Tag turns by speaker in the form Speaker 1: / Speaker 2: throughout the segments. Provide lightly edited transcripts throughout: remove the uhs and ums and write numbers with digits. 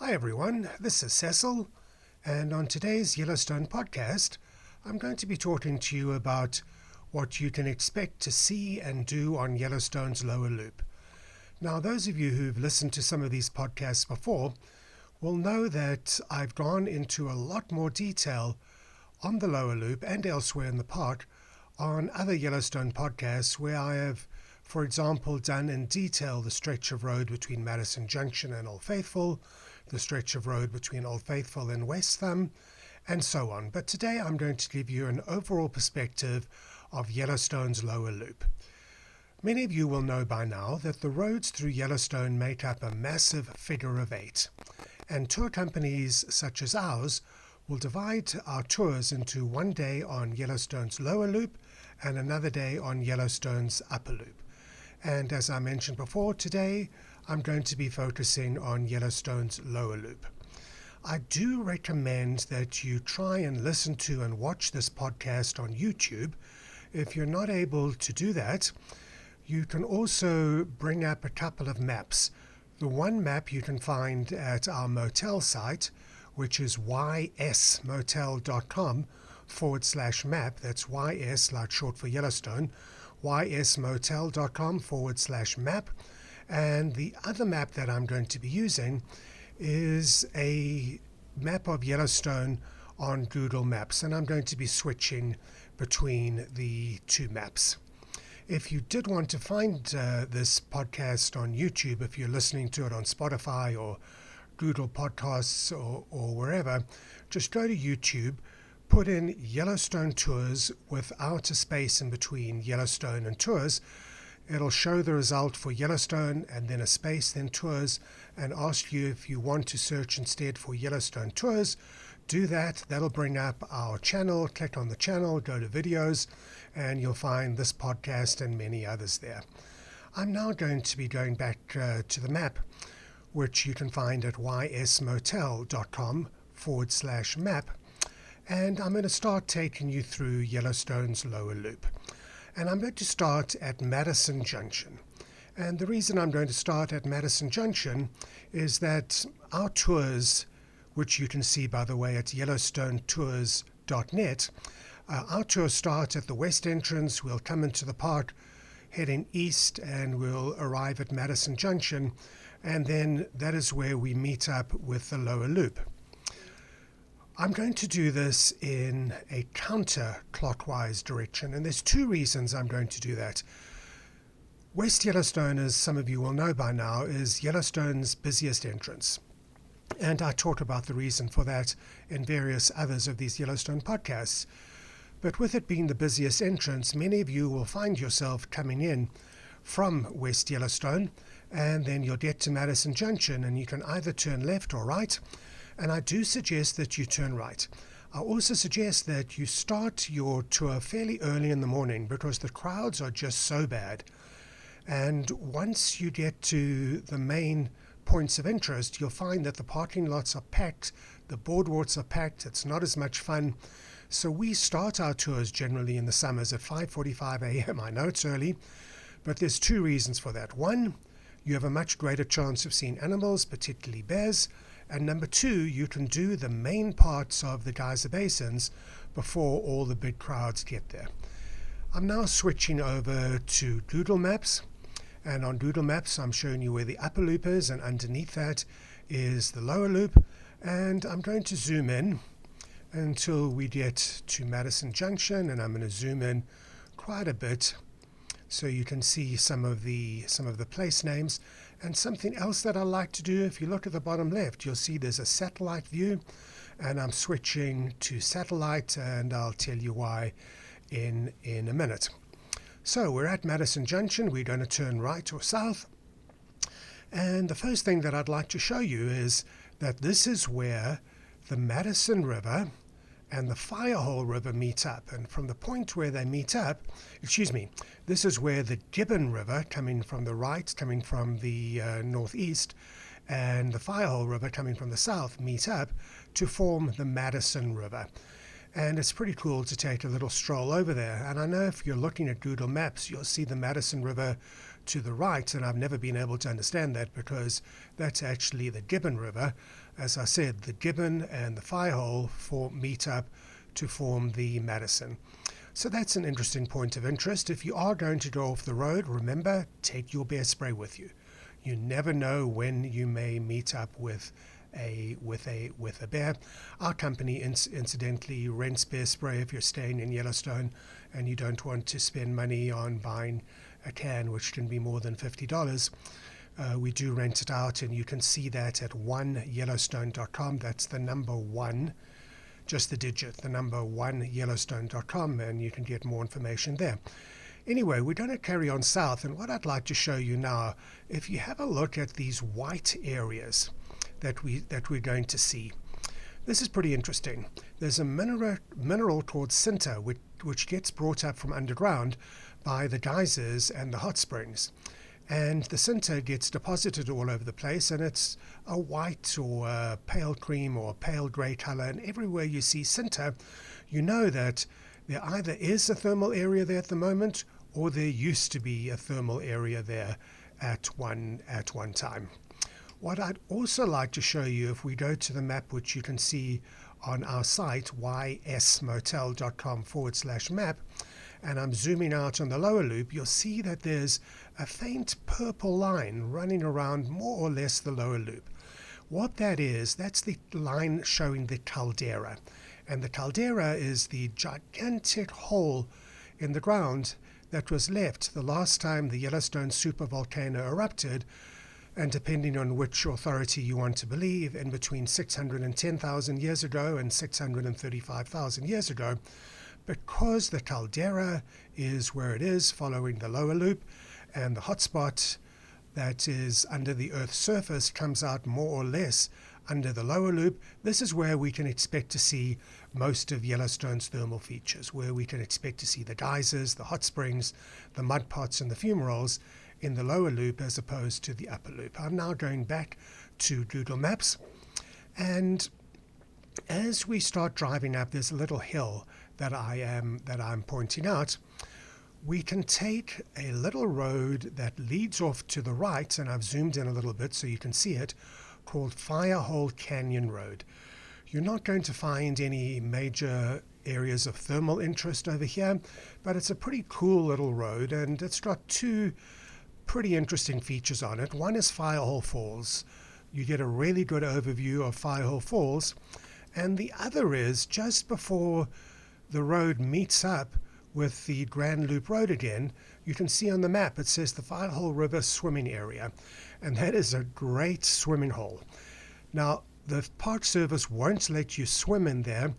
Speaker 1: Hi everyone, this is Cecil, and on today's Yellowstone podcast, I'm going to be talking to you about what you can expect to see and do on Yellowstone's lower loop. Now, those of you who've listened to some of these podcasts before will know that I've gone into a lot more detail on the lower loop and elsewhere in the park on other Yellowstone podcasts where I have, for example, done in detail the stretch of road between Madison Junction and Old Faithful, the stretch of road between Old Faithful and West Thumb, and so on. But today I'm going to give you an overall perspective of Yellowstone's lower loop. Many of you will know by now that the roads through Yellowstone make up a massive figure of 8, and tour companies such as ours will divide our tours into one day on Yellowstone's lower loop and another day on Yellowstone's upper loop. And as I mentioned before, today I'm going to be focusing on Yellowstone's lower loop. I do recommend that you try and listen to and watch this podcast on YouTube. If you're not able to do that, you can also bring up a couple of maps. The one map you can find at our motel site, which is ysmotel.com/map. That's YS, like short for Yellowstone, ysmotel.com/map. And the other map that I'm going to be using is a map of Yellowstone on Google Maps, and I'm going to be switching between the two maps. If you did want to find this podcast on YouTube, if you're listening to it on Spotify or Google Podcasts or wherever, just go to YouTube, put in Yellowstone Tours without a space in between Yellowstone and Tours. It'll show the result for Yellowstone and then a space, then Tours, and ask you if you want to search instead for Yellowstone Tours. Do that. That'll bring up our channel. Click on the channel, go to videos, and you'll find this podcast and many others there. I'm now going to be going back to the map, which you can find at ysmotel.com/map. And I'm going to start taking you through Yellowstone's lower loop. And I'm going to start at Madison Junction. And the reason I'm going to start at Madison Junction is that our tours, which you can see, by the way, at yellowstonetours.net, our tours start at the west entrance. We'll come into the park heading east and we'll arrive at Madison Junction. And then that is where we meet up with the lower loop. I'm going to do this in a counterclockwise direction, and there's two reasons I'm going to do that. West Yellowstone, as some of you will know by now, is Yellowstone's busiest entrance. And I talk about the reason for that in various others of these Yellowstone podcasts. But with it being the busiest entrance, many of you will find yourself coming in from West Yellowstone, and then you'll get to Madison Junction, and you can either turn left or right. And I do suggest that you turn right. I also suggest that you start your tour fairly early in the morning because the crowds are just so bad. And once you get to the main points of interest, you'll find that the parking lots are packed, the boardwalks are packed, it's not as much fun. So we start our tours generally in the summers at 5:45 a.m. I know it's early, but there's two reasons for that. One, you have a much greater chance of seeing animals, particularly bears. And number two, you can do the main parts of the geyser basins before all the big crowds get there. I'm now switching over to Google Maps. And on Google Maps, I'm showing you where the upper loop is, and underneath that is the lower loop. And I'm going to zoom in until we get to Madison Junction, and I'm going to zoom in quite a bit so you can see some of the place names. And something else that I like to do, if you look at the bottom left, you'll see there's a satellite view, and I'm switching to satellite, and I'll tell you why in a minute. So we're at Madison Junction. We're going to turn right or south. And the first thing that I'd like to show you is that this is where the Madison River and the Firehole River meet up. And from the point where they meet up, this is where the Gibbon River, coming from the right, coming from the northeast, and the Firehole River, coming from the south, meet up to form the Madison River. And it's pretty cool to take a little stroll over there. And I know if you're looking at Google Maps, you'll see the Madison River to the right, and I've never been able to understand that because that's actually the Gibbon River. As I said, the Gibbon and the Firehole meet up to form the Madison. So that's an interesting point of interest. If you are going to go off the road, remember, take your bear spray with you. You never know when you may meet up with a bear. Our company incidentally rents bear spray if you're staying in Yellowstone and you don't want to spend money on buying a can, which can be more than $50. We do rent it out, and you can see that at oneyellowstone.com. That's the number one, just the digit, the number oneyellowstone.com, and you can get more information there. Anyway, we're going to carry on south, and what I'd like to show you now, if you have a look at these white areas that we're going to see, this is pretty interesting. There's a mineral called sinter, which gets brought up from underground by the geysers and the hot springs. And the sinter gets deposited all over the place, and it's a white or a pale cream or a pale grey color. And everywhere you see sinter, you know that there either is a thermal area there at the moment, or there used to be a thermal area there at one time. What I'd also like to show you, if we go to the map, which you can see on our site, ysmotel.com/map, and I'm zooming out on the lower loop, you'll see that there's a faint purple line running around more or less the lower loop. What that is, that's the line showing the caldera. And the caldera is the gigantic hole in the ground that was left the last time the Yellowstone supervolcano erupted, and depending on which authority you want to believe, in between 610,000 years ago and 635,000 years ago. Because the caldera is where it is, following the lower loop, and the hotspot that is under the Earth's surface comes out more or less under the lower loop, this is where we can expect to see most of Yellowstone's thermal features, where we can expect to see the geysers, the hot springs, the mud pots, and the fumaroles in the lower loop as opposed to the upper loop. I'm now going back to Google Maps, and as we start driving up, there's a little hill that I'm pointing out. We can take a little road that leads off to the right, and I've zoomed in a little bit so you can see it, called Firehole Canyon Road. You're not going to find any major areas of thermal interest over here, but it's a pretty cool little road, and it's got two pretty interesting features on it. One is Firehole Falls. You get a really good overview of Firehole Falls, and the other is just before the road meets up with the Grand Loop Road again, you can see on the map it says the Firehole River swimming area, and that is a great swimming hole. Now, the Park Service won't let you swim in there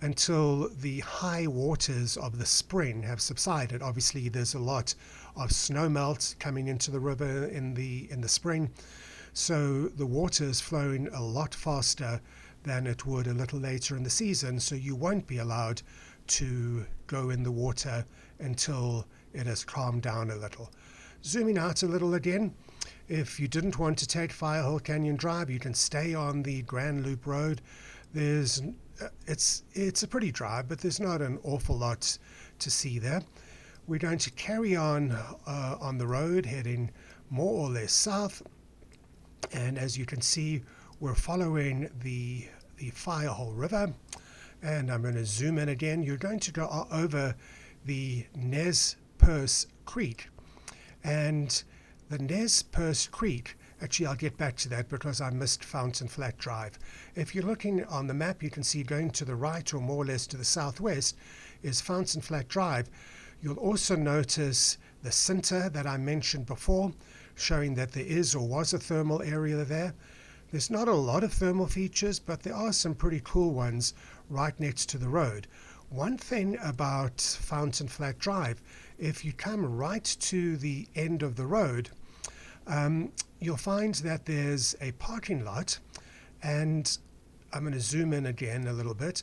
Speaker 1: until the high waters of the spring have subsided. Obviously, there's a lot of snow melt coming into the river in the spring, so the water is flowing a lot faster than it would a little later in the season, so you won't be allowed to go in the water until it has calmed down a little. Zooming out a little again, if you didn't want to take Firehole Canyon Drive, you can stay on the Grand Loop Road. It's a pretty drive, but there's not an awful lot to see there. We're going to carry on the road, heading more or less south, and as you can see, we're following the Firehole River. And I'm going to zoom in again. You're going to go over the Nez Perce Creek. And the Nez Perce Creek, actually I'll get back to that because I missed Fountain Flat Drive. If you're looking on the map, you can see going to the right or more or less to the southwest is Fountain Flat Drive. You'll also notice the sinter that I mentioned before, showing that there is or was a thermal area there. There's not a lot of thermal features, but there are some pretty cool ones right next to the road. One thing about Fountain Flat Drive, if you come right to the end of the road, you'll find that there's a parking lot, and I'm going to zoom in again a little bit.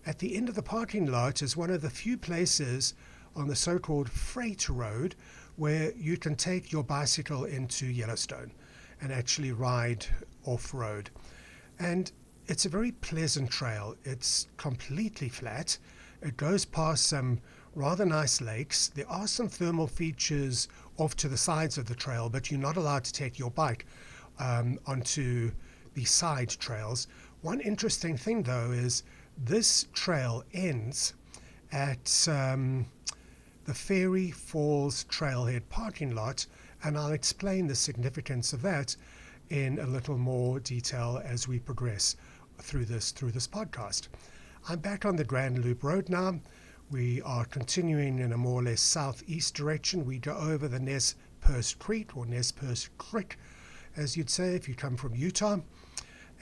Speaker 1: At the end of the parking lot is one of the few places on the so-called freight road where you can take your bicycle into Yellowstone and actually ride off-road. And it's a very pleasant trail. It's completely flat. It goes past some Rather nice lakes. There are some thermal features off to the sides of the trail, but you're not allowed to take your bike onto the side trails. One interesting thing, though, is this trail ends at the Fairy Falls Trailhead parking lot, and I'll explain the significance of that in a little more detail as we progress through this podcast. I'm back on the Grand Loop Road now. We are continuing in a more or less southeast direction. We go over the Nez Perce Creek, or Nez Perce Creek, as you'd say if you come from Utah.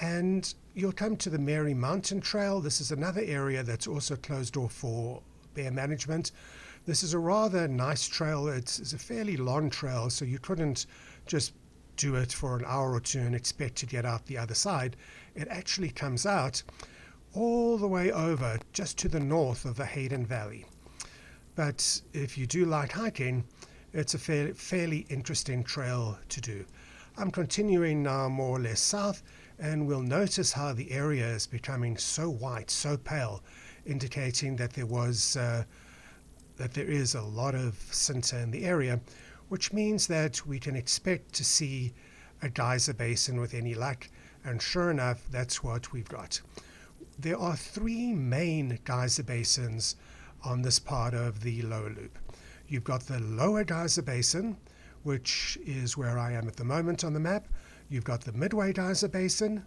Speaker 1: And you'll come to the Mary Mountain Trail. This is another area that's also closed off for bear management. This is a rather nice trail. It's a fairly long trail, so you couldn't just do it for an hour or two and expect to get out the other side. It actually comes out all the way over just to the north of the Hayden Valley. But if you do like hiking, it's a fairly interesting trail to do. I'm continuing now more or less south, and we'll notice how the area is becoming so white, so pale, indicating that there is a lot of sinter in the area, which means that we can expect to see a geyser basin with any luck, and sure enough, that's what we've got. There are three main geyser basins on this part of the lower loop. You've got the lower geyser basin, which is where I am at the moment on the map. You've got the Midway Geyser Basin,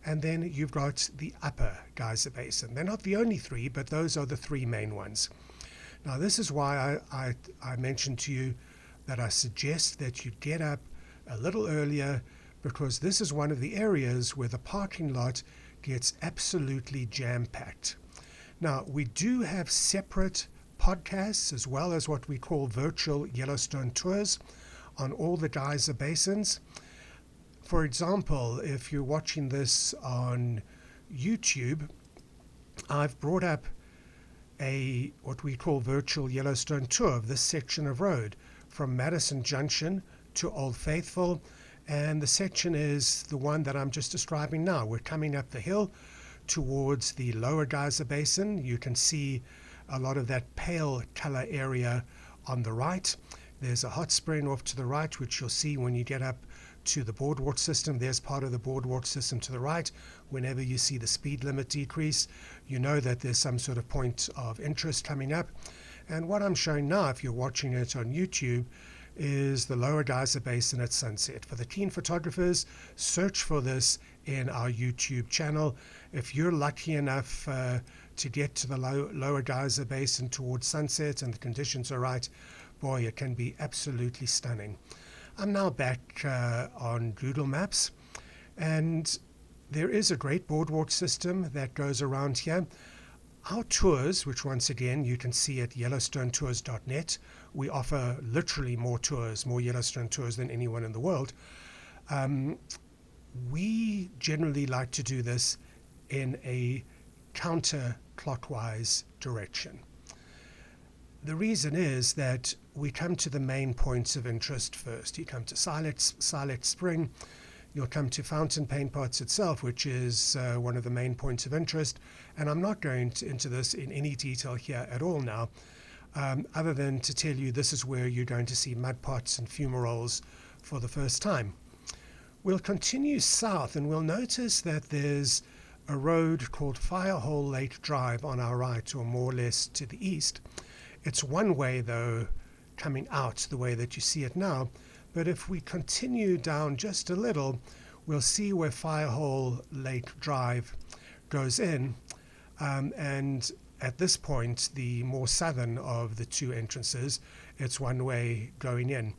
Speaker 1: and then you've got the upper geyser basin. They're not the only three, but those are the three main ones. Now, this is why I mentioned to you that I suggest that you get up a little earlier, because this is one of the areas where the parking lot gets absolutely jam-packed. Now, we do have separate podcasts as well as what we call virtual Yellowstone tours on all the geyser basins. For example, if you're watching this on YouTube, I've brought up what we call virtual Yellowstone tour of this section of road from Madison Junction to Old Faithful, and the section is the one that I'm just describing now. We're coming up the hill towards the lower geyser basin. You can see a lot of that pale color area on the right. There's a hot spring off to the right, which you'll see when you get up to the boardwalk system. There's part of the boardwalk system to the right. Whenever you see the speed limit decrease, you know that there's some sort of point of interest coming up. And what I'm showing now, if you're watching it on YouTube, is the lower geyser basin at sunset. For the keen photographers, search for this in our YouTube channel. If you're lucky enough to get to the lower geyser basin towards sunset and the conditions are right, boy, it can be absolutely stunning. I'm now back on Google Maps, and there is a great boardwalk system that goes around here. Our tours, which once again you can see at yellowstonetours.net, we offer literally more Yellowstone tours than anyone in the world. We generally like to do this in a counterclockwise direction. The reason is that we come to the main points of interest first. You come to Silex Spring, you'll come to Fountain Pain Pots itself, which is one of the main points of interest, and I'm not going into this in any detail here at all now, other than to tell you this is where you're going to see mud pots and fumaroles for the first time. We'll continue south, and we'll notice that there's a road called Firehole Lake Drive on our right, or more or less to the east. It's one way, though, coming out the way that you see it now, but if we continue down just a little, we'll see where Firehole Lake Drive goes in, and at this point, the more southern of the two entrances, it's one way going in.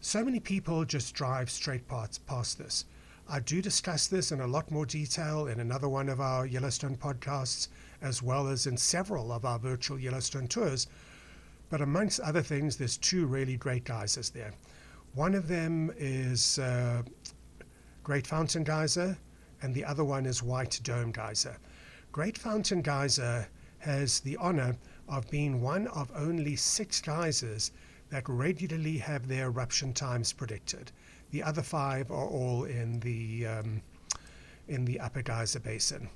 Speaker 1: So many people just drive straight past this. I do discuss this in a lot more detail in another one of our Yellowstone podcasts, as well as in several of our virtual Yellowstone tours. But amongst other things, there's two really great geysers there. One of them is Great Fountain Geyser, and the other one is White Dome Geyser. Great Fountain Geyser has the honor of being one of only 6 geysers that regularly have their eruption times predicted. The other 5 are all in the upper geyser basin.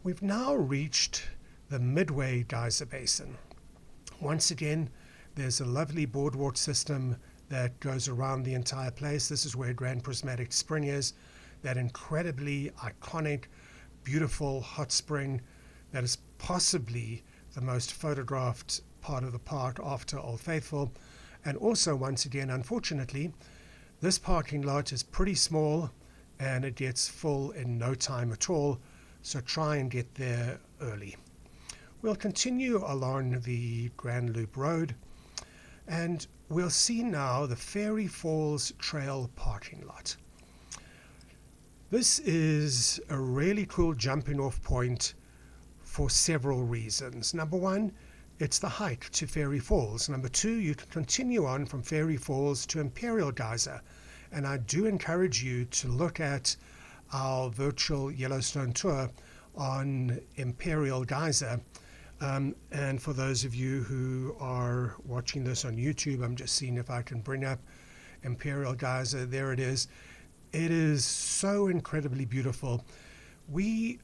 Speaker 1: We've now reached the Midway Geyser Basin. Once again, there's a lovely boardwalk system that goes around the entire place. This is where Grand Prismatic Spring is, that incredibly iconic, beautiful hot spring that is possibly the most photographed part of the park after Old Faithful. And also, once again, unfortunately, this parking lot is pretty small and it gets full in no time at all, so try and get there early. We'll continue along the Grand Loop Road and we'll see now the Fairy Falls Trail parking lot. This is a really cool jumping off point for several reasons. Number one, it's the hike to Fairy Falls. Number two, you can continue on from Fairy Falls to Imperial Geyser. And I do encourage you to look at our virtual Yellowstone tour on Imperial Geyser. And for those of you who are watching this on YouTube, I'm just seeing if I can bring up Imperial Geyser. There it is. It is so incredibly beautiful. We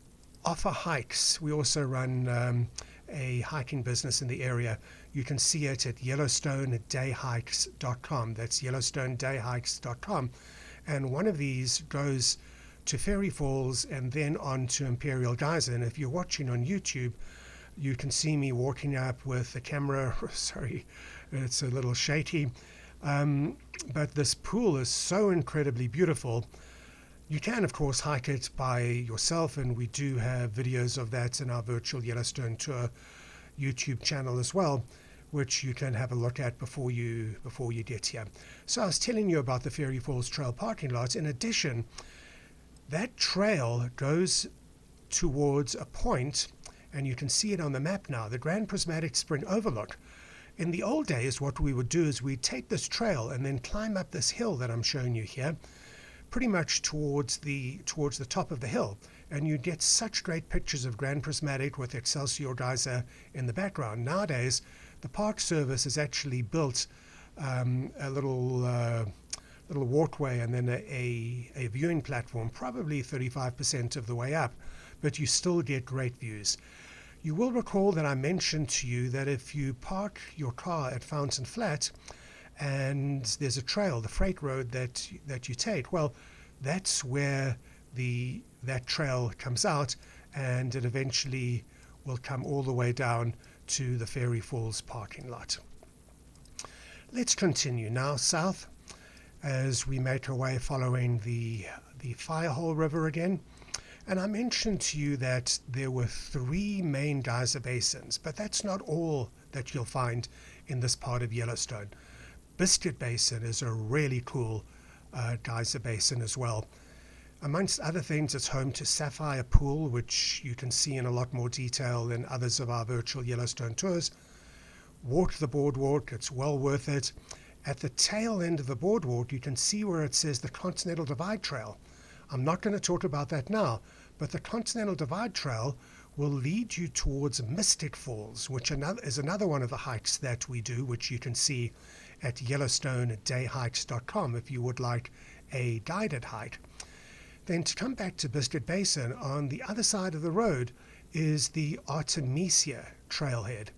Speaker 1: offer hikes. We also run a hiking business in the area. You can see it at YellowstoneDayHikes.com. That's YellowstoneDayHikes.com. And one of these goes to Fairy Falls and then on to Imperial Geyser. And if you're watching on YouTube, you can see me walking up with the camera. Sorry, it's a little shaky. But this pool is so incredibly beautiful. You can, of course, hike it by yourself, and we do have videos of that in our virtual Yellowstone tour YouTube channel as well, which you can have a look at before you get here. So I was telling you about the Fairy Falls Trail parking lot. In addition, that trail goes towards a point, and you can see it on the map now, the Grand Prismatic Spring Overlook. In the old days, what we would do is we'd take this trail and then climb up this hill that I'm showing you here, pretty much towards the top of the hill, and you get such great pictures of Grand Prismatic with Excelsior Geyser in the background. Nowadays, the Park Service has actually built a little walkway and then a viewing platform, probably 35% of the way up, but you still get great views. You will recall that I mentioned to you that if you park your car at Fountain Flat and there's a trail, the freight road that you take, well, that's where that trail comes out, and it eventually will come all the way down to the Fairy Falls parking lot. Let's continue now south as we make our way following the Firehole River again. And I mentioned to you that there were 3 main geyser basins, but that's not all that you'll find in this part of Yellowstone. Biscuit Basin is a really cool geyser basin as well. Amongst other things, it's home to Sapphire Pool, which you can see in a lot more detail than others of our virtual Yellowstone tours. Walk the boardwalk, it's well worth it. At the tail end of the boardwalk, you can see where it says the Continental Divide Trail. I'm not going to talk about that now, but the Continental Divide Trail will lead you towards Mystic Falls, which is another one of the hikes that we do, which you can see at YellowstoneDayHikes.com if you would like a guided hike. Then to come back to Biscuit Basin, on the other side of the road is the Artemisia Trailhead.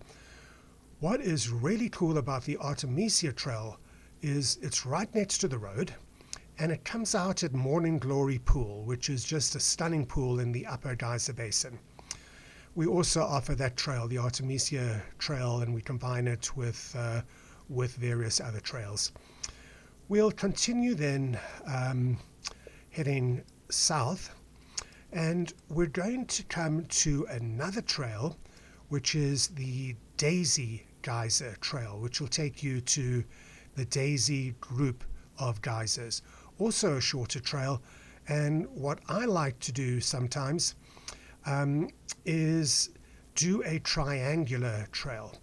Speaker 1: What is really cool about the Artemisia Trail is it's right next to the road, and it comes out at Morning Glory Pool, which is just a stunning pool in the Upper Geyser Basin. We also offer that trail, the Artemisia Trail, and we combine it with various other trails. We'll continue then heading south, and we're going to come to another trail, which is the Daisy Geyser Trail, which will take you to the Daisy group of geysers. Also a shorter trail, and what I like to do sometimes is do a triangular trail.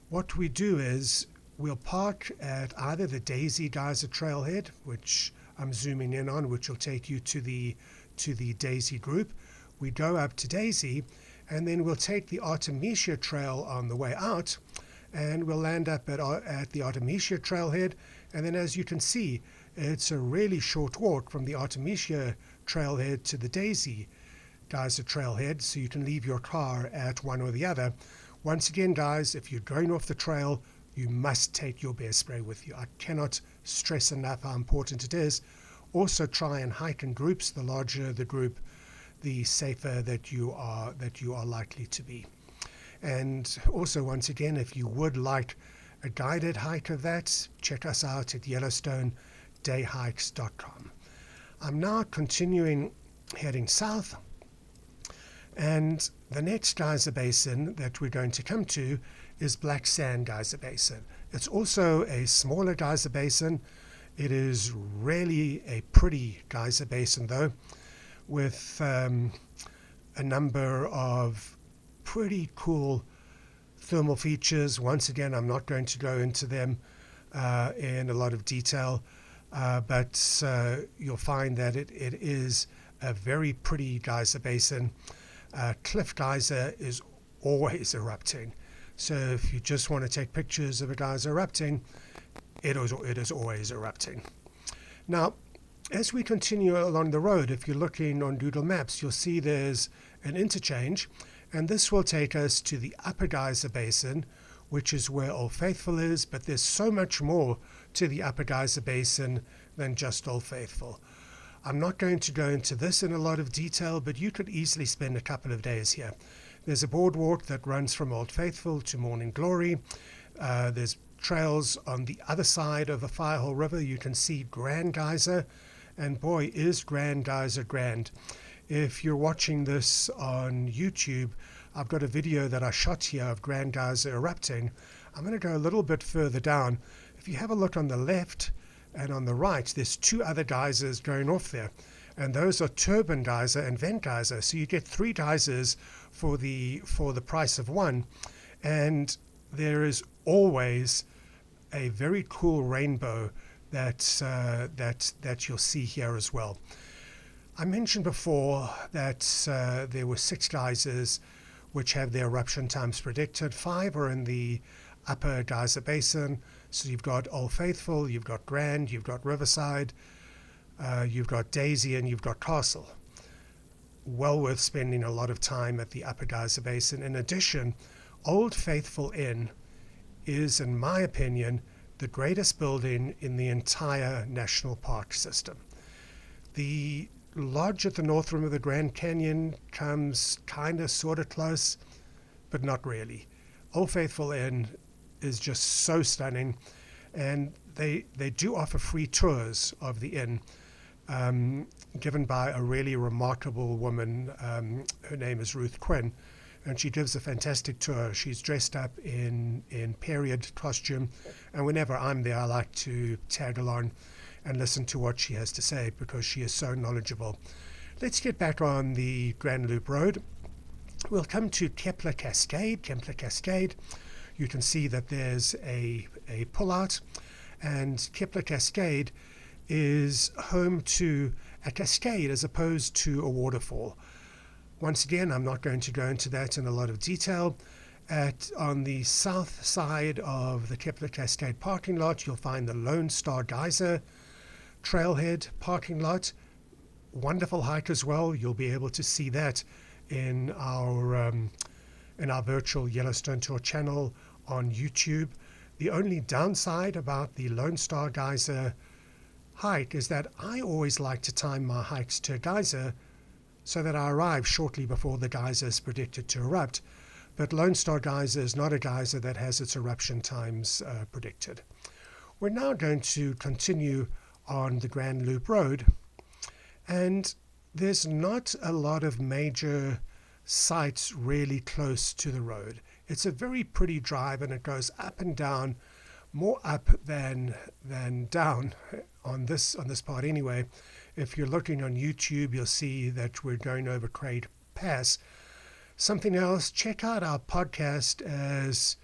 Speaker 1: What we do is we'll park at either the Daisy Geyser Trailhead, which I'm zooming in on, which will take you to the Daisy group. We go up to Daisy, and then we'll take the Artemisia Trail on the way out, and we'll land up at the Artemisia Trailhead. And then, as you can see, it's a really short walk from the Artemisia Trailhead to the Daisy Geyser Trailhead, so you can leave your car at one or the other. Once again, guys, if you're going off the trail, you must take your bear spray with you. I cannot stress enough how important it is. Also, try and hike in groups. The larger the group, the safer that you are likely to be. And also, once again, if you would like a guided hike of that, check us out at YellowstoneDayHikes.com. I'm now continuing heading south, and the next geyser basin that we're going to come to is Black Sand Geyser Basin. It's also a smaller geyser basin. It is really a pretty geyser basin, though, with a number of pretty cool thermal features. Once again, I'm not going to go into them in a lot of detail, but you'll find that it is a very pretty geyser basin. Cliff Geyser is always erupting. So if you just want to take pictures of a geyser erupting, it is always erupting. Now, as we continue along the road, if you're looking on Google Maps, you'll see there's an interchange, and this will take us to the Upper Geyser Basin, which is where Old Faithful is, but there's so much more to the Upper Geyser Basin than just Old Faithful. I'm not going to go into this in a lot of detail, but you could easily spend a couple of days here. There's a boardwalk that runs from Old Faithful to Morning Glory. There's trails on the other side of the Firehole River. You can see Grand Geyser, and boy, is Grand Geyser grand. If you're watching this on YouTube, I've got a video that I shot here of Grand Geyser erupting. I'm going to go a little bit further down. If you have a look on the left and on the right, there's two other geysers going off there, and those are Turbine Geyser and Vent Geyser. So you get three geysers for the price of one, and there is always a very cool rainbow that you'll see here as well. I mentioned before that there were 6 geysers which have their eruption times predicted. 5 are in the Upper Geyser Basin. So you've got Old Faithful, you've got Grand, you've got Riverside, you've got Daisy, and you've got Castle. Well worth spending a lot of time at the Upper Geyser Basin. In addition, Old Faithful Inn is, in my opinion, the greatest building in the entire national park system. The lodge at the north rim of the Grand Canyon comes kind of sort of close, but not really. Old Faithful Inn is just so stunning, and they do offer free tours of the inn, given by a really remarkable woman. Her name is Ruth Quinn, and she gives a fantastic tour. She's dressed up in period costume, and whenever I'm there, I like to tag along and listen to what she has to say because she is so knowledgeable. Let's get back on the Grand Loop Road. We'll come to Kepler Cascade. You can see that there's a pullout, and Kepler Cascade is home to a cascade as opposed to a waterfall. Once again, I'm not going to go into that in a lot of detail. On the south side of the Kepler Cascade parking lot, you'll find the Lone Star Geyser Trailhead parking lot. Wonderful hike as well. You'll be able to see that in our virtual Yellowstone Tour channel on YouTube. The only downside about the Lone Star Geyser hike is that I always like to time my hikes to a geyser so that I arrive shortly before the geyser is predicted to erupt. But Lone Star Geyser is not a geyser that has its eruption times predicted. We're now going to continue on the Grand Loop Road, and there's not a lot of major sites really close to the road. It's a very pretty drive, and it goes up and down, more up than down on this part anyway. If you're looking on YouTube, you'll see that we're going over Craig Pass. Something else, check out our podcast as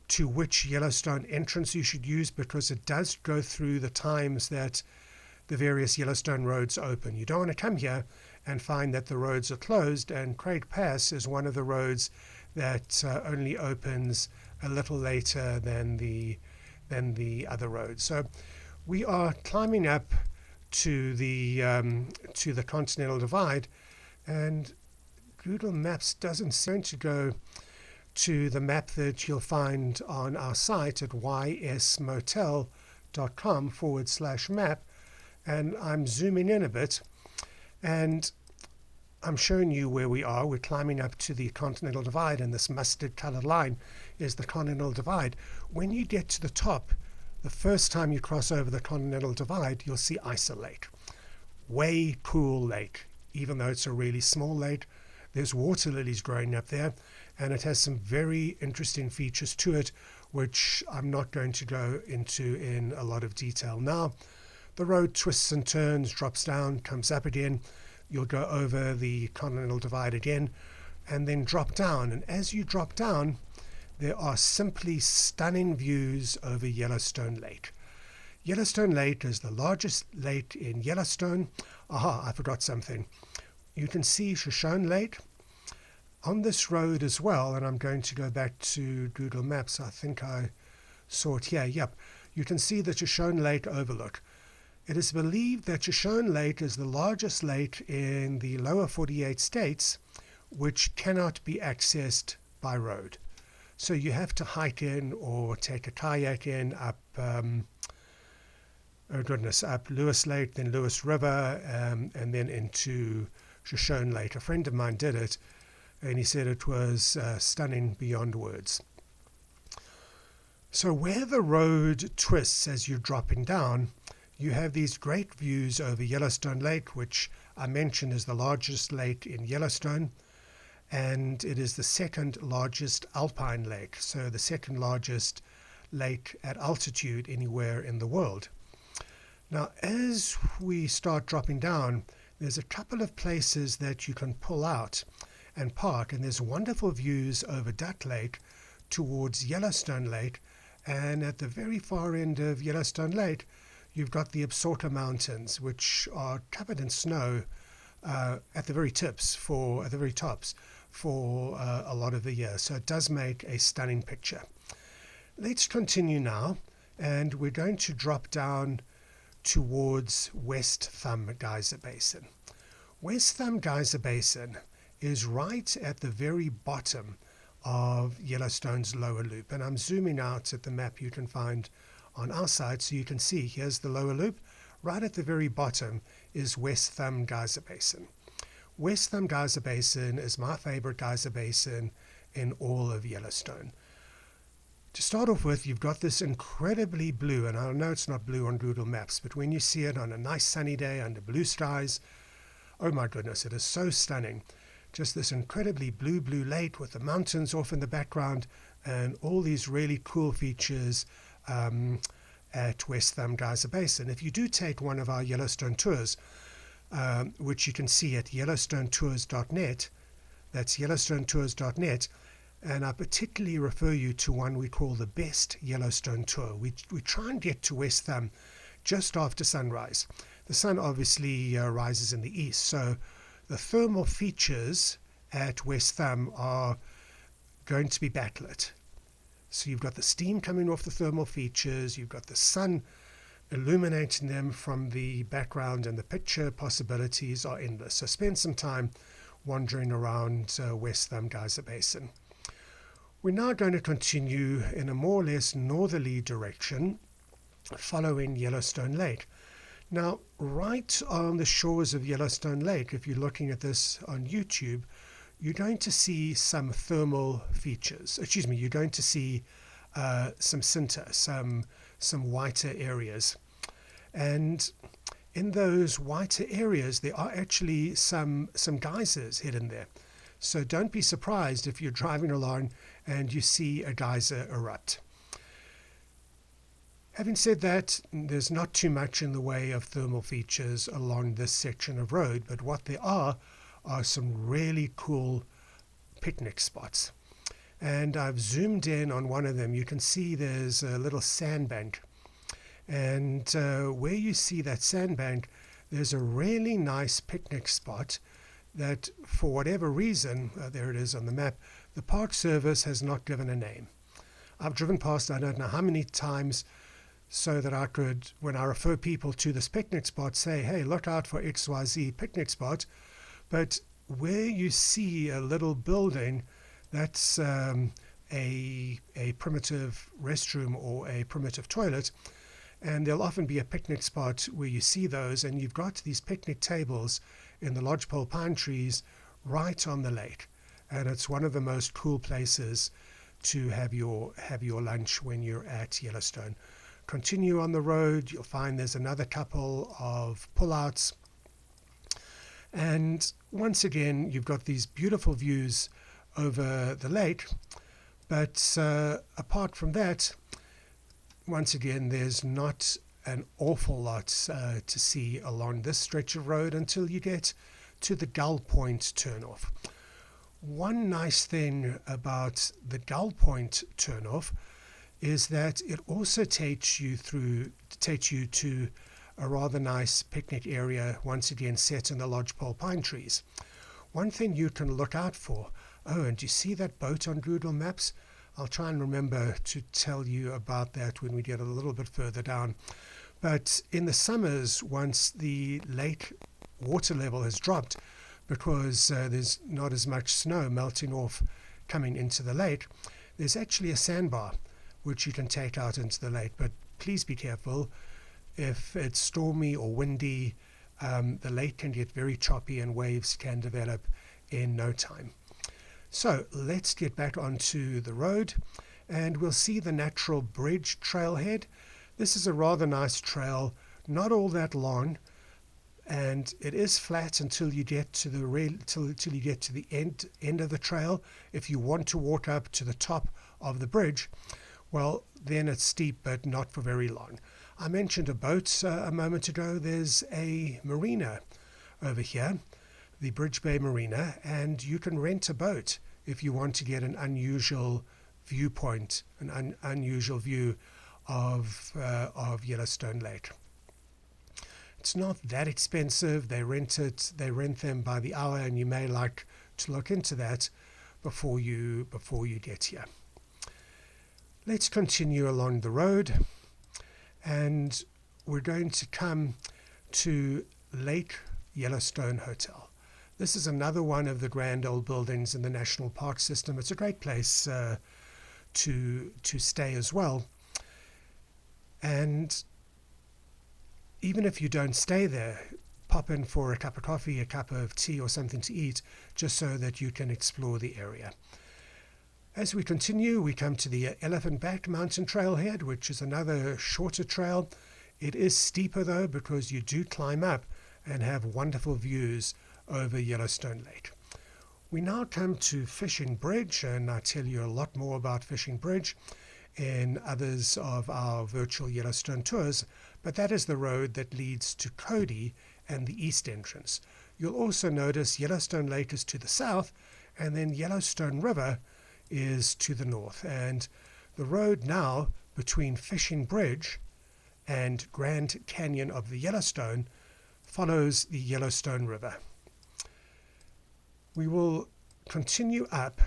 Speaker 1: to which Yellowstone entrance you should use, because it does go through the times that the various Yellowstone roads open. You don't want to come here and find that the roads are closed, and Craig Pass is one of the roads that only opens a little later than the other roads. So we are climbing up to the Continental Divide, and Google Maps doesn't seem to go to the map that you'll find on our site at ysmotel.com/map, and I'm zooming in a bit, and I'm showing you where we are. We're climbing up to the Continental Divide, and this mustard colored line is the Continental Divide. When you get to the top, the first time you cross over the Continental Divide, you'll see Isa Lake. Way cool lake, even though it's a really small lake. There's water lilies growing up there, and it has some very interesting features to it, which I'm not going to go into in a lot of detail now. The road twists and turns, drops down, comes up again. You'll go over the Continental Divide again, and then drop down. And as you drop down, there are simply stunning views over Yellowstone Lake. Yellowstone Lake is the largest lake in Yellowstone. Aha, I forgot something. You can see Shoshone Lake on this road as well, and I'm going to go back to Google Maps. I think I saw it here. Yep, you can see the Shoshone Lake overlook. It is believed that Shoshone Lake is the largest lake in the lower 48 states, which cannot be accessed by road. So you have to hike in or take a kayak in up up Lewis Lake, then Lewis River, and then into Shoshone Lake. A friend of mine did it, and he said it was stunning beyond words. So where the road twists as you're dropping down, you have these great views over Yellowstone Lake, which I mentioned is the largest lake in Yellowstone, and it is the second largest alpine lake, so the second largest lake at altitude anywhere in the world. Now, as we start dropping down, there's a couple of places that you can pull out and park, and there's wonderful views over Duck Lake towards Yellowstone Lake, and at the very far end of Yellowstone Lake, you've got the Absaroka Mountains, which are covered in snow at the very tops for a lot of the year. So it does make a stunning picture. Let's continue now, and we're going to drop down towards West Thumb Geyser Basin. West Thumb Geyser Basin is right at the very bottom of Yellowstone's lower loop, and I'm zooming out at the map you can find on our side so you can see here's the lower loop. Right at the very bottom is West Thumb Geyser Basin. West Thumb Geyser Basin is my favorite geyser basin in all of Yellowstone. To start off with, you've got this incredibly blue, and I know it's not blue on Google Maps, but when you see it on a nice sunny day under blue skies, oh my goodness, it is so stunning. Just this incredibly blue lake with the mountains off in the background and all these really cool features at West Thumb Geyser Basin. If you do take one of our Yellowstone tours, which you can see at yellowstonetours.net, that's yellowstonetours.net, and I particularly refer you to one we call the Best Yellowstone Tour. We try and get to West Thumb just after sunrise. The sun obviously rises in the east, so the thermal features at West Thumb are going to be backlit. So you've got the steam coming off the thermal features, you've got the sun illuminating them from the background, and the picture possibilities are endless. So spend some time wandering around West Thumb Geyser Basin. We're now going to continue in a more or less northerly direction following Yellowstone Lake. Now, right on the shores of Yellowstone Lake, if you're looking at this on YouTube, you're going to see some thermal features. You're going to see some sinter, some whiter areas. And in those whiter areas, there are actually some geysers hidden there. So don't be surprised if you're driving along and you see a geyser erupt. Having said that, there's not too much in the way of thermal features along this section of road, but what there are some really cool picnic spots. And I've zoomed in on one of them. You can see there's a little sandbank. And where you see that sandbank, there's a really nice picnic spot that, for whatever reason, there it is on the map, the Park Service has not given a name. I've driven past, I don't know how many times, so that I could, when I refer people to this picnic spot, say, hey, look out for XYZ picnic spot. But where you see a little building That's a primitive restroom or a primitive toilet, and there'll often be a picnic spot where you see those, and you've got these picnic tables in the lodgepole pine trees right on the lake, and it's one of the most cool places to have your lunch when you're at Yellowstone. Continue on the road, you'll find there's another couple of pullouts, and once again you've got these beautiful views over the lake, but apart from that, once again there's not an awful lot to see along this stretch of road until you get to the Gull Point turnoff. One nice thing about the Gull Point turnoff is that it also takes you to a rather nice picnic area, once again set in the lodgepole pine trees. One thing you can look out for, and do you see that boat on Google Maps? I'll try and remember to tell you about that when we get a little bit further down. But in the summers, once the lake water level has dropped, because there's not as much snow melting off coming into the lake, there's actually a sandbar which you can take out into the lake. But please be careful. If it's stormy or windy, the lake can get very choppy and waves can develop in no time. So let's get back onto the road, and we'll see the natural bridge trailhead. This is a rather nice trail, not all that long, and it is flat until you get to the end of the trail. If you want to walk up to the top of the bridge, well, then it's steep, but not for very long. I mentioned a boat a moment ago. There's a marina over here, the Bridge Bay Marina, and you can rent a boat if you want to get an unusual viewpoint, an unusual view of Yellowstone Lake. It's not that expensive. They rent them by the hour, and you may like to look into that before you get here. Let's continue along the road, and we're going to come to Lake Yellowstone Hotel. This is another one of the grand old buildings in the national park system. It's a great place to stay as well. And even if you don't stay there, pop in for a cup of coffee, a cup of tea, or something to eat, just so that you can explore the area. As we continue, we come to the Elephant Back Mountain Trailhead, which is another shorter trail. It is steeper though, because you do climb up and have wonderful views over Yellowstone Lake. We now come to Fishing Bridge, and I'll tell you a lot more about Fishing Bridge in others of our virtual Yellowstone tours, but that is the road that leads to Cody and the east entrance. You'll also notice Yellowstone Lake is to the south, and then Yellowstone River is to the north. And the road now between Fishing Bridge and Grand Canyon of the Yellowstone follows the Yellowstone River. We will continue up,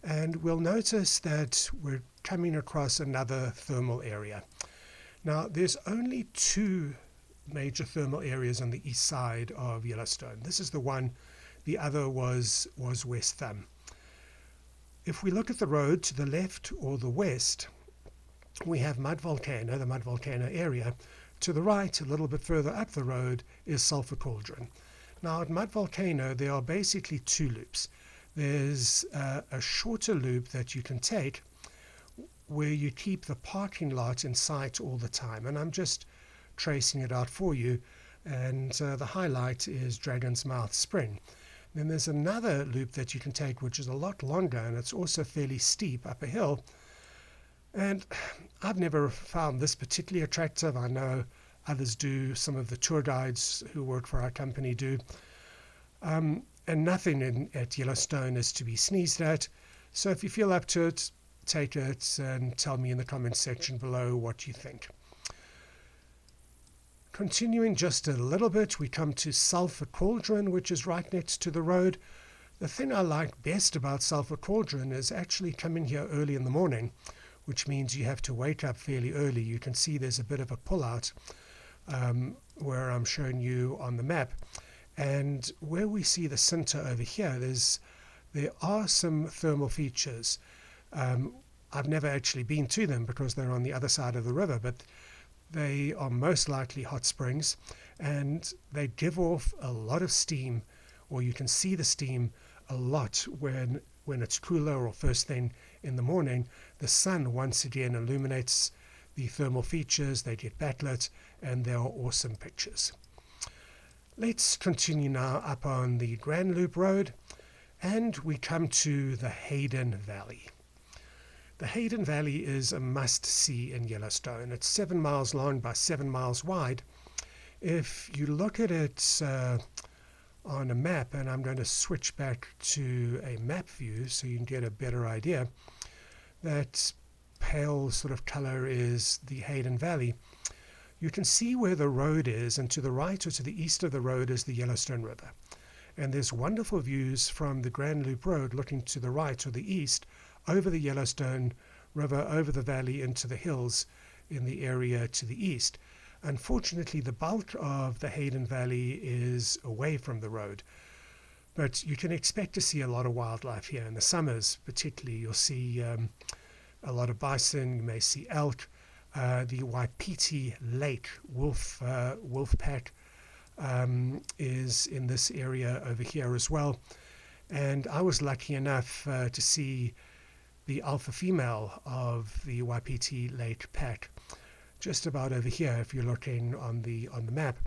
Speaker 1: and we'll notice that we're coming across another thermal area. Now, there's only two major thermal areas on the east side of Yellowstone. This is the one, the other was West Thumb. If we look at the road to the left or the west, we have Mud Volcano, the Mud Volcano area. To the right, a little bit further up the road, is Sulphur Cauldron. Now, at Mud Volcano, there are basically two loops. There's a shorter loop that you can take where you keep the parking lot in sight all the time. And I'm just tracing it out for you. And the highlight is Dragon's Mouth Spring. Then there's another loop that you can take, which is a lot longer, and it's also fairly steep up a hill. And I've never found this particularly attractive. I know others do. Some of the tour guides who work for our company do. And nothing at Yellowstone is to be sneezed at. So if you feel up to it, take it and tell me in the comments section below what you think. Continuing just a little bit, we come to Sulphur Cauldron, which is right next to the road. The thing I like best about Sulphur Cauldron is actually coming here early in the morning, which means you have to wake up fairly early. You can see there's a bit of a pullout where I'm showing you on the map. And where we see the center over here, there's There are some thermal features. I've never actually been to them because they're on the other side of the river, but they are most likely hot springs, and they give off a lot of steam, or you can see the steam a lot when it's cooler or first thing in the morning. The sun once again illuminates the thermal features, they get backlit, and they are awesome pictures. Let's continue now up on the Grand Loop Road, and we come to the Hayden Valley. The Hayden Valley is a must-see in Yellowstone. It's 7 miles long by 7 miles wide. If you look at it on a map, and I'm going to switch back to a map view so you can get a better idea, that pale sort of color is the Hayden Valley. You can see where the road is, and to the right or to the east of the road is the Yellowstone River. And there's wonderful views from the Grand Loop Road looking to the right or the east over the Yellowstone River, over the valley into the hills in the area to the east. Unfortunately, the bulk of the Hayden Valley is away from the road, but you can expect to see a lot of wildlife here. In the summers particularly, you'll see a lot of bison, you may see elk. The Wapiti Lake wolf pack is in this area over here as well. And I was lucky enough to see the alpha female of the Wapiti Lake pack just about over here if you're looking on the map.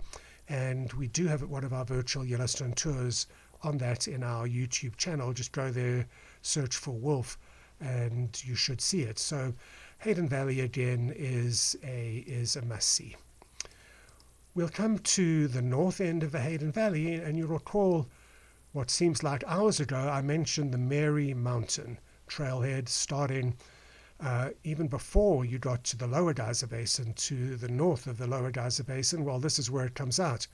Speaker 1: And we do have one of our virtual Yellowstone tours on that in our YouTube channel. Just go there, search for wolf, and you should see it. So Hayden Valley again is a must-see. We'll come to the north end of the Hayden Valley, and you'll recall what seems like hours ago I mentioned the Mary Mountain trailhead starting even before you got to the Lower Geyser Basin, to the north of the Lower Geyser Basin. Well, this is where it comes out.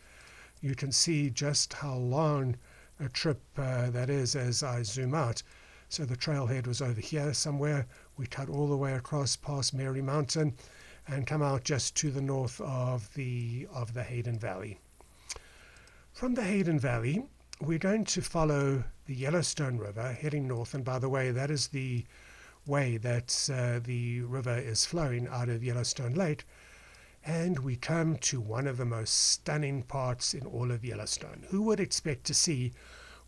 Speaker 1: You can see just how long a trip that is as I zoom out. So the trailhead was over here somewhere. We cut all the way across past Mary Mountain and come out just to the north of the Hayden Valley. From the Hayden Valley, we're going to follow the Yellowstone River heading north. And by the way, that is the way that the river is flowing out of Yellowstone Lake. And we come to one of the most stunning parts in all of Yellowstone. Who would expect to see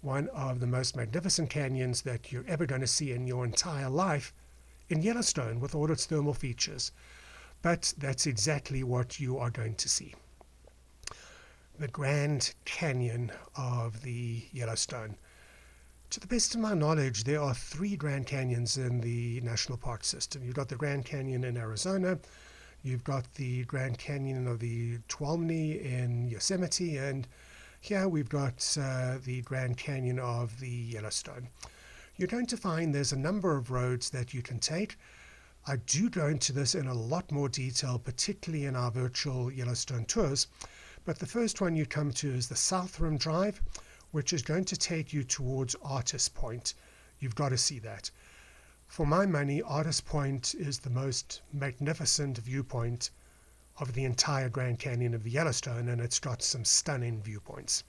Speaker 1: one of the most magnificent canyons that you're ever going to see in your entire life in Yellowstone with all its thermal features? But that's exactly what you are going to see. The Grand Canyon of the Yellowstone. To the best of my knowledge, there are 3 Grand Canyons in the National Park System. You've got the Grand Canyon in Arizona, you've got the Grand Canyon of the Tuolumne in Yosemite, and here we've got the Grand Canyon of the Yellowstone. You're going to find there's a number of roads that you can take. I do go into this in a lot more detail, particularly in our virtual Yellowstone tours. But the first one you come to is the South Rim Drive, which is going to take you towards Artist Point. You've got to see that. For my money, Artist Point is the most magnificent viewpoint of the entire Grand Canyon of the Yellowstone, and it's got some stunning viewpoints.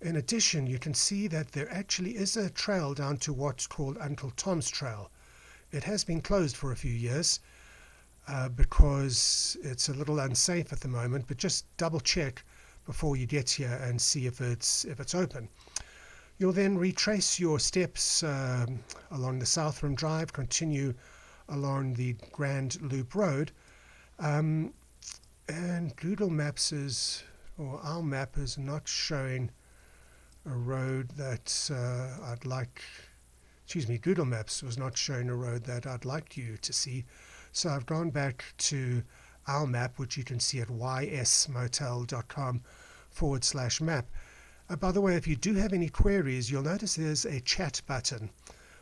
Speaker 1: In addition, you can see that there actually is a trail down to what's called Uncle Tom's Trail. It has been closed for a few years because it's a little unsafe at the moment, but just double check before you get here and see if it's open. You'll then retrace your steps along the South Rim Drive, continue along the Grand Loop Road, and Google Maps our map is not showing a road that Google Maps was not showing a road that I'd like you to see. So I've gone back to our map, which you can see at ysmotel.com/map. By the way, if you do have any queries, you'll notice there's a chat button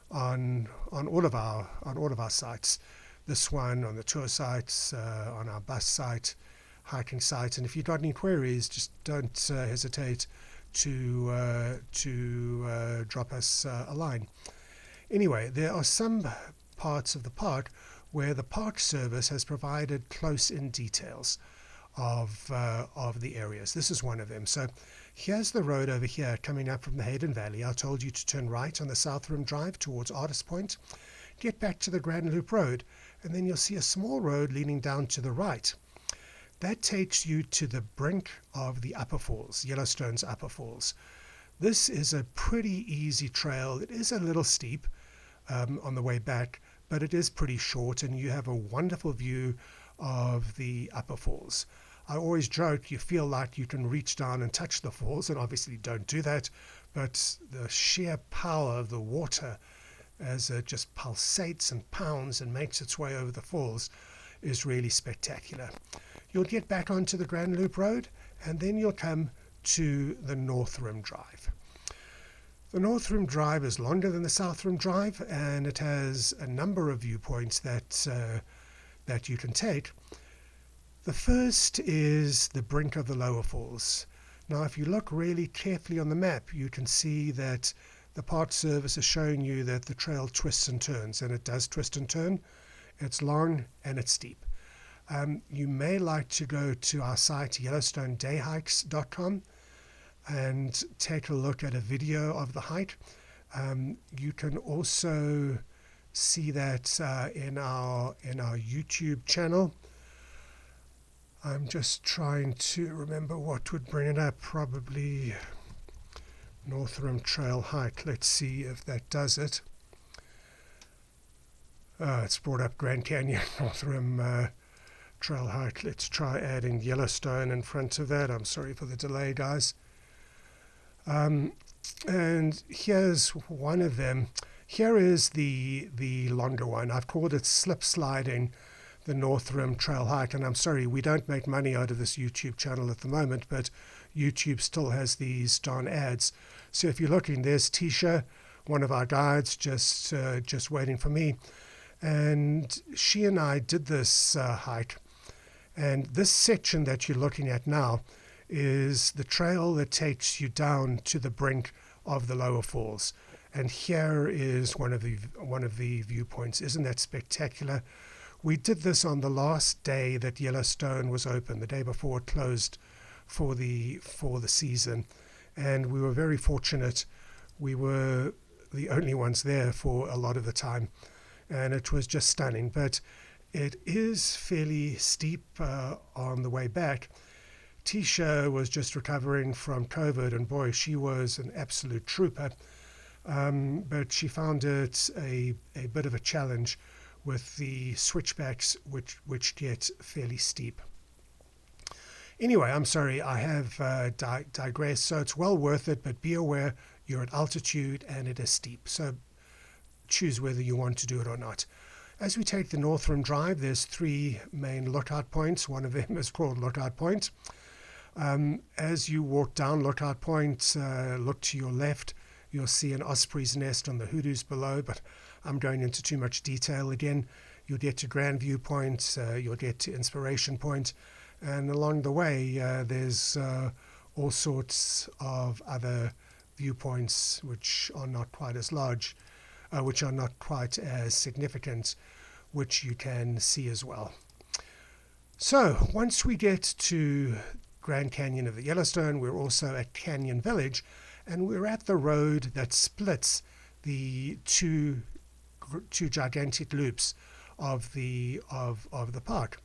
Speaker 1: on all of our sites. This one on the tour sites, on our bus site, hiking site, and if you've got any queries, just don't hesitate to drop us a line. Anyway, there are some parts of the park where the Park Service has provided close-in details of the areas. This is one of them. So Here's the road over here coming up from the Hayden Valley. I told you to turn right on the South Rim Drive towards Artist Point. Get back to the Grand Loop Road, and then you'll see a small road leading down to the right. That takes you to the brink of the Upper Falls, Yellowstone's Upper Falls. This is a pretty easy trail. It is a little steep on the way back, but it is pretty short, and you have a wonderful view of the Upper Falls. I always joke you feel like you can reach down and touch the falls, and obviously don't do that, but the sheer power of the water as it just pulsates and pounds and makes its way over the falls is really spectacular. You'll get back onto the Grand Loop Road, and then you'll come to the North Rim Drive. The North Rim Drive is longer than the South Rim Drive, and it has a number of viewpoints that you can take. The first is the brink of the lower falls. Now, if you look really carefully on the map, you can see that the Park Service is showing you that the trail twists and turns, and it does twist and turn. It's long and it's steep. You may like to go to our site, YellowstoneDayHikes.com, and take a look at a video of the hike. You can also see that in our YouTube channel. I'm just trying to remember what would bring it up. Probably North Rim Trail hike. Let's see if that does it. It's brought up Grand Canyon North Rim Trail hike. Let's try adding Yellowstone in front of that. I'm sorry for the delay, guys. And here's one of them. Here is the longer one. I've called it Slip Sliding the North Rim Trail hike, and I'm sorry we don't make money out of this YouTube channel at the moment, but YouTube still has these darn ads. So if you're looking, there's Tisha, one of our guides, just waiting for me, and she and I did this hike, and this section that you're looking at now is the trail that takes you down to the brink of the lower falls. And here is one of the viewpoints. Isn't that spectacular? We did this on the last day that Yellowstone was open, the day before it closed for the season, and we were very fortunate. We were the only ones there for a lot of the time, and it was just stunning. But it is fairly steep on the way back. Tisha was just recovering from COVID, and boy, she was an absolute trooper. But she found it a bit of a challenge with the switchbacks, which get fairly steep. Anyway, I'm sorry, I have digressed. So it's well worth it, but be aware you're at altitude and it is steep. So choose whether you want to do it or not. As we take the North Rim Drive, there's 3 main lookout points. One of them is called Lookout Point. As you walk down Lookout Point, look to your left, you'll see an osprey's nest on the hoodoos below, but I'm going into too much detail again. You'll get to Grand View Point, you'll get to Inspiration Point, and along the way there's all sorts of other viewpoints which are not quite as large, which are not quite as significant, which you can see as well. So once we get to Grand Canyon of the Yellowstone, we're also at Canyon Village, and we're at the road that splits the two gigantic loops of the park.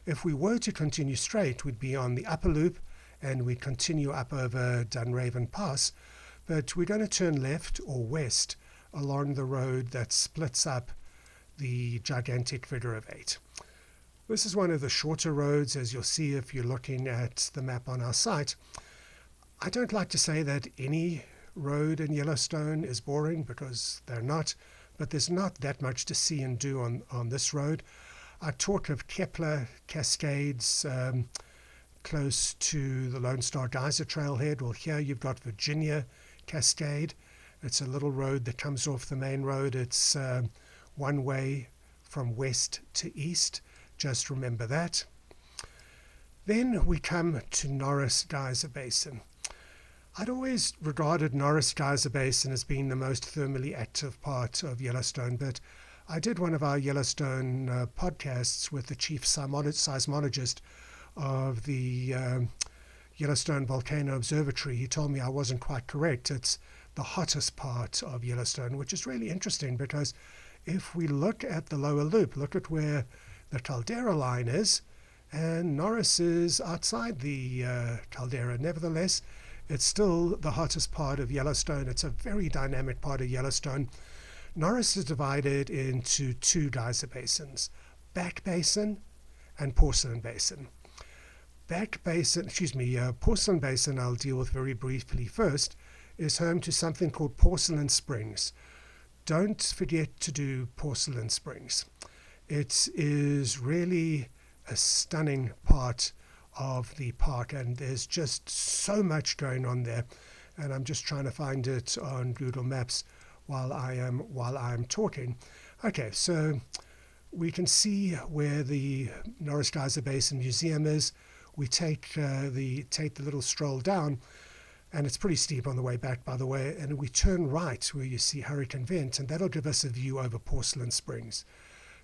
Speaker 1: If we were to continue straight, we'd be on the upper loop, and we'd continue up over Dunraven Pass, but we're going to turn left or west along the road that splits up the gigantic Figure of 8. This is one of the shorter roads, as you'll see if you're looking at the map on our site. I don't like to say that any road in Yellowstone is boring, because they're not, but there's not that much to see and do on this road. I talk of Kepler Cascades close to the Lone Star Geyser Trailhead. Well, here you've got Virginia Cascade. It's a little road that comes off the main road. It's one way from west to east. Just remember that. Then we come to Norris Geyser Basin. I'd always regarded Norris Geyser Basin as being the most thermally active part of Yellowstone, but I did one of our Yellowstone podcasts with the chief seismologist of the Yellowstone Volcano Observatory, he told me I wasn't quite correct. It's the hottest part of Yellowstone, which is really interesting because if we look at the lower loop, look at where the caldera line is, and Norris is outside the caldera. Nevertheless, it's still the hottest part of Yellowstone. It's a very dynamic part of Yellowstone. Norris is divided into two geyser basins, Back Basin and Porcelain Basin. Porcelain Basin, I'll deal with very briefly first, is home to something called Porcelain Springs. Don't forget to do Porcelain Springs. It is really a stunning part of the park, and there's just so much going on there. And I'm just trying to find it on Google Maps while I'm talking. Okay, so we can see where the Norris Geyser Basin Museum is. We take the little stroll down, and it's pretty steep on the way back, by the way, and we turn right where you see Hurricane Vent, and that'll give us a view over Porcelain Springs.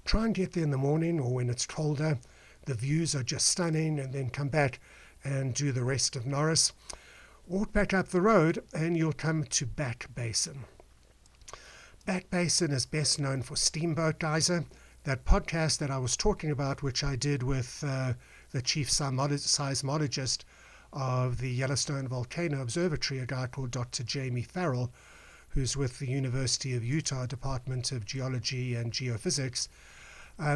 Speaker 1: Try and get there in the morning or when it's colder. The views are just stunning, and then come back and do the rest of Norris. Walk back up the road and you'll come to Back Basin. Back Basin is best known for Steamboat Geyser. That podcast that I was talking about, which I did with the chief seismologist of the Yellowstone Volcano Observatory, a guy called Dr. Jamie Farrell, who's with the University of Utah Department of Geology and Geophysics.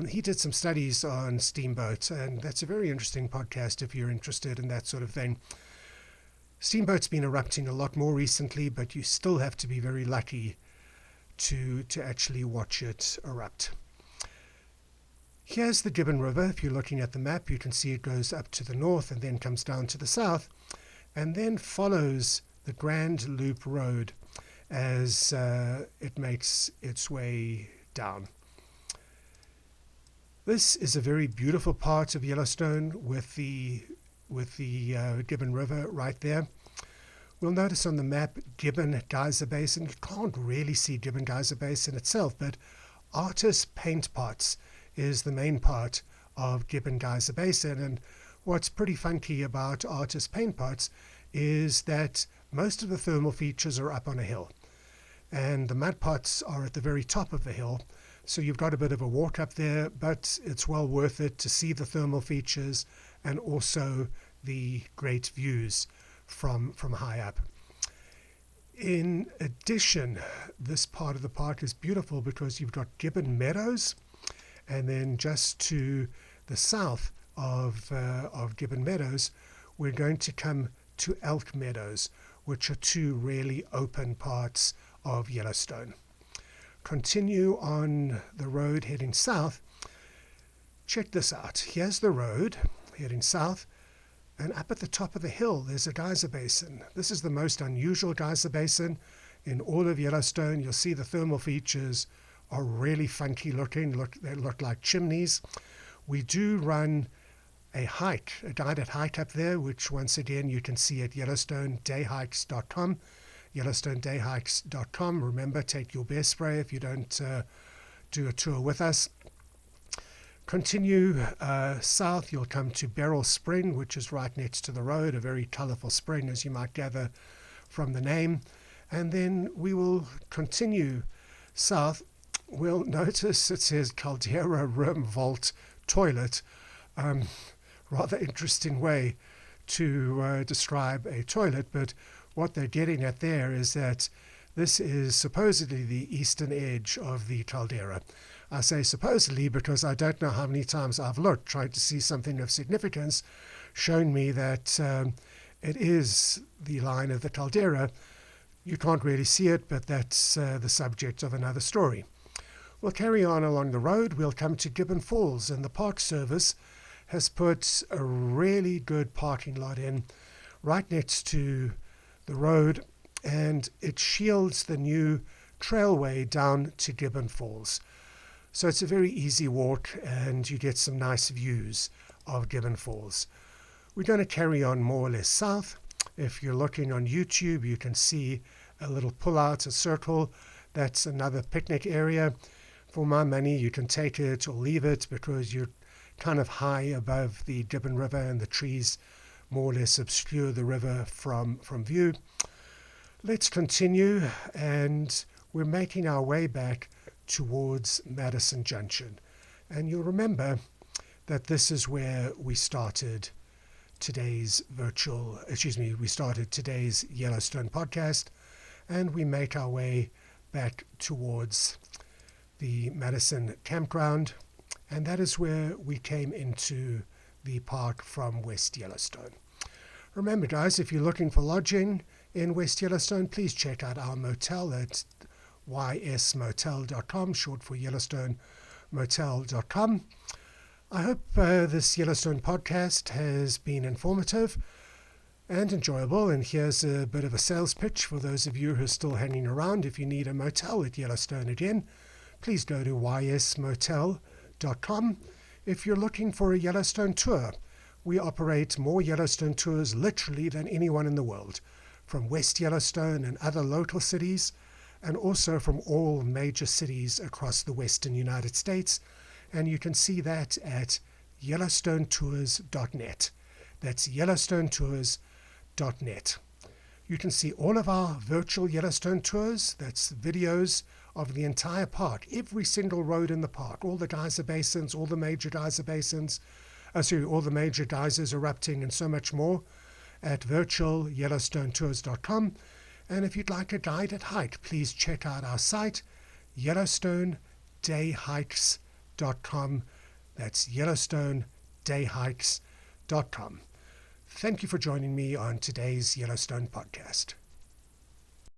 Speaker 1: He did some studies on steamboats, and that's a very interesting podcast if you're interested in that sort of thing. Steamboats been erupting a lot more recently, but you still have to be very lucky to actually watch it erupt. Here's the Gibbon River. If you're looking at the map, you can see it goes up to the north and then comes down to the south, and then follows the Grand Loop Road as it makes its way down. This is a very beautiful part of Yellowstone with the Gibbon River right there. We'll notice on the map Gibbon Geyser Basin. You can't really see Gibbon Geyser Basin itself, but artist paint pots is the main part of Gibbon Geyser Basin. And what's pretty funky about artist paint pots is that most of the thermal features are up on a hill, and the mud pots are at the very top of the hill. So you've got a bit of a walk up there, but it's well worth it to see the thermal features and also the great views from high up. In addition, this part of the park is beautiful because you've got Gibbon Meadows, and then just to the south of Gibbon Meadows, we're going to come to Elk Meadows, which are two really open parts of Yellowstone. Continue on the road heading south. Check this out. Here's the road heading south, and up at the top of the hill there's a geyser basin. This is the most unusual geyser basin in all of Yellowstone. You'll see the thermal features are really funky looking. They look like chimneys. We do run a guided hike up there, which once again you can see at YellowstoneDayHikes.com. YellowstoneDayHikes.com. Remember, take your bear spray if you don't do a tour with us. Continue south, you'll come to Beryl Spring, which is right next to the road, a very colorful spring, as you might gather from the name. And then we will continue south. We'll notice it says Caldera Rim Vault Toilet. Rather interesting way to describe a toilet, but what they're getting at there is that this is supposedly the eastern edge of the caldera. I say supposedly because I don't know how many times I've looked, tried to see something of significance, shown me that it is the line of the caldera. You can't really see it, but that's the subject of another story. We'll carry on along the road. We'll come to Gibbon Falls, and the Park Service has put a really good parking lot in right next to the road, and it shields the new trailway down to Gibbon Falls. So it's a very easy walk, and you get some nice views of Gibbon Falls. We're going to carry on more or less south. If you're looking on YouTube, you can see a little pull-out, a circle. That's another picnic area. For my money, you can take it or leave it because you're kind of high above the Gibbon River and the trees more or less obscure the river from view. Let's continue, and we're making our way back towards Madison Junction. And you'll remember that this is where we started today's Yellowstone podcast, and we make our way back towards the Madison campground, and that is where we came into the park from West Yellowstone. Remember, guys, if you're looking for lodging in West Yellowstone, please check out our motel at ysmotel.com, short for YellowstoneMotel.com. I hope this Yellowstone podcast has been informative and enjoyable, and here's a bit of a sales pitch for those of you who are still hanging around. If you need a motel at Yellowstone again, please go to ysmotel.com. If you're looking for a Yellowstone tour, we operate more Yellowstone tours literally than anyone in the world, from West Yellowstone and other local cities, and also from all major cities across the western United States. And you can see that at yellowstonetours.net. That's yellowstonetours.net. You can see all of our virtual Yellowstone tours. That's videos of the entire park, every single road in the park, all the geyser basins, all the major geyser basins, all the major geysers erupting, and so much more at virtualyellowstonetours.com. And if you'd like a guided hike, please check out our site, YellowstoneDayHikes.com. That's YellowstoneDayHikes.com. Thank you for joining me on today's Yellowstone podcast.